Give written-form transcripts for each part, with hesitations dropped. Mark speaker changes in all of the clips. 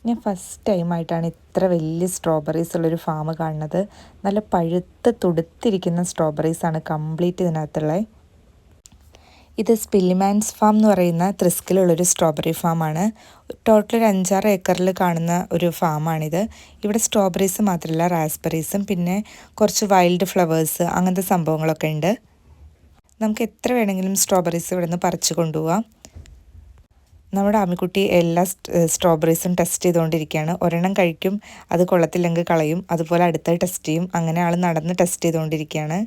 Speaker 1: ഞാൻ ഫസ്റ്റ് ടൈമായിട്ടാണ് ഇത്ര വലിയ സ്ട്രോബെറീസ് ഉള്ളൊരു ഫാം കാണുന്നത്. നല്ല പഴുത്ത് തുടുത്തിരിക്കുന്ന സ്ട്രോബെറീസാണ് കംപ്ലീറ്റ് ഇതിനകത്തുള്ളത്. ഇത് സ്പില്ലിമാൻസ് ഫാം എന്ന് പറയുന്ന ത്രിസ്കിലുള്ളൊരു സ്ട്രോബെറി ഫാമാണ്. ടോട്ടൽ ഒരു 5-6 ഏക്കറിൽ കാണുന്ന ഒരു ഫാമാണിത്. ഇവിടെ സ്ട്രോബെറീസ് മാത്രമല്ല, റാസ്ബെറീസും പിന്നെ കുറച്ച് വൈൽഡ് ഫ്ലവേഴ്സ് അങ്ങനത്തെ സംഭവങ്ങളൊക്കെ ഉണ്ട്. നമുക്ക് എത്ര വേണമെങ്കിലും സ്ട്രോബെറീസ് ഇവിടെ നിന്ന് പറിച്ചു കൊണ്ടുപോകാം. നമ്മുടെ ആമിക്കുട്ടി എല്ലാ സ്ട്രോബെറീസും ടെസ്റ്റ് ചെയ്തുകൊണ്ടിരിക്കുകയാണ്. ഒരെണ്ണം കഴിക്കും, അത് കൊള്ളത്തില്ലെങ്കിൽ കളയും, അതുപോലെ അടുത്ത ടെസ്റ്റ് ചെയ്യും. അങ്ങനെ ആൾ നടന്ന് ടെസ്റ്റ് ചെയ്തുകൊണ്ടിരിക്കുകയാണ്.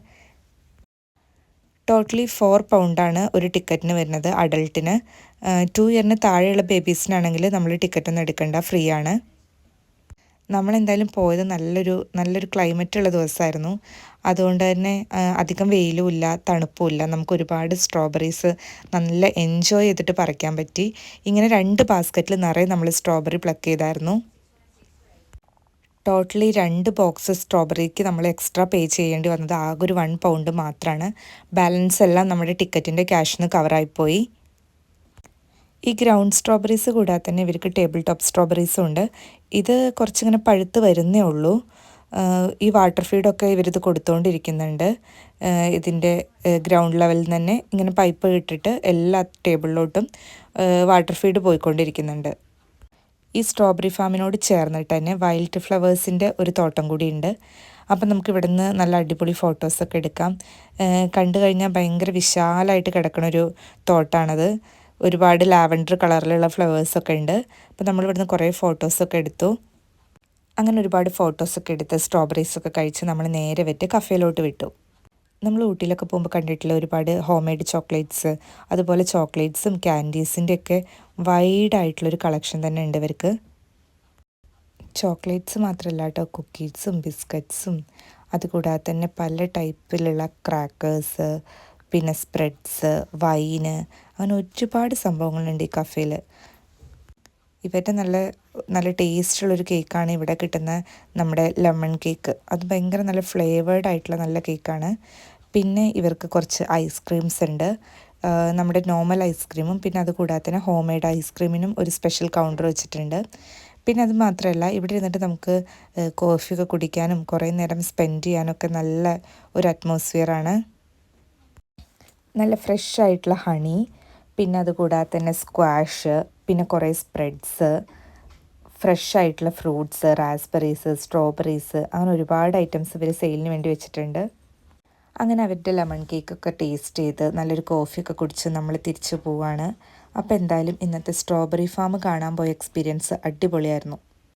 Speaker 1: ടോട്ടലി 4 പൗണ്ടാണ് ഒരു ടിക്കറ്റിന് വരുന്നത് അഡൾട്ടിന്. 2 ഇയറിന് താഴെയുള്ള ബേബീസിനാണെങ്കിൽ നമ്മൾ ടിക്കറ്റൊന്നും എടുക്കേണ്ട, ഫ്രീ ആണ്. നമ്മളെന്തായാലും പോയത് നല്ലൊരു ക്ലൈമറ്റുള്ള ദിവസമായിരുന്നു. അതുകൊണ്ട് തന്നെ അധികം വെയിലും ഇല്ല, തണുപ്പും ഇല്ല. നമുക്ക് ഒരുപാട് സ്ട്രോബെറീസ് നല്ല എൻജോയ് ചെയ്തിട്ട് പറിക്കാൻ പറ്റി. ഇങ്ങനെ 2 ബാസ്ക്കറ്റിൽ നിറയെ നമ്മൾ സ്ട്രോബെറി പ്ലക്ക് ചെയ്തായിരുന്നു. ടോട്ടലി 2 ബോക്സ് സ്ട്രോബെറിക്ക് നമ്മൾ എക്സ്ട്രാ പേ ചെയ്യേണ്ടി വന്നത് ആകെ ഒരു 1 പൗണ്ട് മാത്രമാണ്. ബാലൻസ് എല്ലാം നമ്മുടെ ടിക്കറ്റിൻ്റെ ക്യാഷിന് കവറായിപ്പോയി. ഈ ഗ്രൗണ്ട് സ്ട്രോബെറീസ് കൂടാതെ തന്നെ ഇവർക്ക് ടേബിൾ ടോപ്പ് സ്ട്രോബെറീസും ഉണ്ട്. ഇത് കുറച്ചിങ്ങനെ പഴുത്ത് വരുന്നേ ഉള്ളൂ. ഈ വാട്ടർ ഫീഡൊക്കെ ഇവരിത് കൊടുത്തുകൊണ്ടിരിക്കുന്നുണ്ട്. ഇതിൻ്റെ ഗ്രൗണ്ട് ലെവലിൽ തന്നെ ഇങ്ങനെ പൈപ്പ് ഇട്ടിട്ട് എല്ലാ ടേബിളിലോട്ടും വാട്ടർ ഫീഡ് പോയിക്കൊണ്ടിരിക്കുന്നുണ്ട്. ഈ സ്ട്രോബെറി ഫാമിനോട് ചേർന്നിട്ട് തന്നെ വൈൽഡ് ഫ്ലവേഴ്സിൻ്റെ ഒരു തോട്ടം കൂടിയുണ്ട്. അപ്പം നമുക്ക് ഇവിടുന്ന് നല്ല അടിപൊളി ഫോട്ടോസൊക്കെ എടുക്കാം. കണ്ടു കഴിഞ്ഞാൽ ഭയങ്കര വിശാലമായിട്ട് കിടക്കുന്ന ഒരു തോട്ടമാണത്. ഒരുപാട് ലാവൻഡർ കളറിലുള്ള ഫ്ലവേഴ്സൊക്കെ ഉണ്ട്. അപ്പോൾ നമ്മളിവിടുന്ന് കുറേ ഫോട്ടോസൊക്കെ എടുത്തു. അങ്ങനെ ഒരുപാട് ഫോട്ടോസൊക്കെ എടുത്ത് സ്ട്രോബെറീസൊക്കെ കഴിച്ച് നമ്മൾ നേരെ കഫേയിലോട്ട് വിട്ടു. നമ്മൾ ഊട്ടിയിലൊക്കെ പോകുമ്പോൾ കണ്ടിട്ടുള്ള ഒരുപാട് ഹോം മെയ്ഡ് ചോക്ലേറ്റ്സ്, അതുപോലെ ചോക്ലേറ്റ്സും ക്യാൻഡീസിൻ്റെയൊക്കെ വൈഡായിട്ടുള്ളൊരു കളക്ഷൻ തന്നെ ഉണ്ട് ഇവർക്ക്. ചോക്ലേറ്റ്സ് മാത്രമല്ല കേട്ടോ, കുക്കീസും ബിസ്ക്കറ്റ്സും അതുകൂടാതെ തന്നെ പല ടൈപ്പിലുള്ള ക്രാക്കേഴ്സ്, പിന്നെ സ്പ്രെഡ്സ്, വൈന്, അങ്ങനെ ഒരുപാട് സംഭവങ്ങളുണ്ട് ഈ കഫേയിൽ. ഇവരുടെ നല്ല ടേസ്റ്റുള്ളൊരു കേക്കാണ് ഇവിടെ കിട്ടുന്ന നമ്മുടെ ലെമൺ കേക്ക്. അത് ഭയങ്കര നല്ല ഫ്ലേവേർഡ് ആയിട്ടുള്ള നല്ല കേക്കാണ്. പിന്നെ ഇവർക്ക് കുറച്ച് ഐസ്ക്രീംസ് ഉണ്ട്. നമ്മുടെ നോർമൽ ഐസ്ക്രീമും പിന്നെ അതുകൂടാതെ തന്നെ ഹോം മെയ്ഡ് ഐസ്ക്രീമിനും ഒരു സ്പെഷ്യൽ കൗണ്ടർ വെച്ചിട്ടുണ്ട്. പിന്നെ അത് മാത്രമല്ല, ഇവിടെ ഇരുന്നിട്ട് നമുക്ക് കോഫിയൊക്കെ കുടിക്കാനും കുറേ നേരം സ്പെൻഡ് ചെയ്യാനൊക്കെ നല്ല ഒരു അറ്റ്മോസ്ഫിയറാണ്. നല്ല ഫ്രഷ് ആയിട്ടുള്ള ഹണി, പിന്നെ അതുകൂടാതെ തന്നെ സ്ക്വാഷ്, പിന്നെ കുറേ സ്പ്രെഡ്സ്, ഫ്രഷ് ആയിട്ടുള്ള ഫ്രൂട്ട്സ്, റാസ്ബെറീസ്, സ്ട്രോബെറീസ്, അങ്ങനെ ഒരുപാട് ഐറ്റംസ് ഇവർ സെയിലിന് വേണ്ടി വെച്ചിട്ടുണ്ട്. അങ്ങനെ അവരുടെ ലെമൺ കേക്കൊക്കെ ടേസ്റ്റ് ചെയ്ത് നല്ലൊരു കോഫിയൊക്കെ കുടിച്ച് നമ്മൾ തിരിച്ചു പോവാണ്. അപ്പോൾ എന്തായാലും ഇന്നത്തെ സ്ട്രോബെറി ഫാം കാണാൻ പോയ എക്സ്പീരിയൻസ് അടിപൊളിയായിരുന്നു.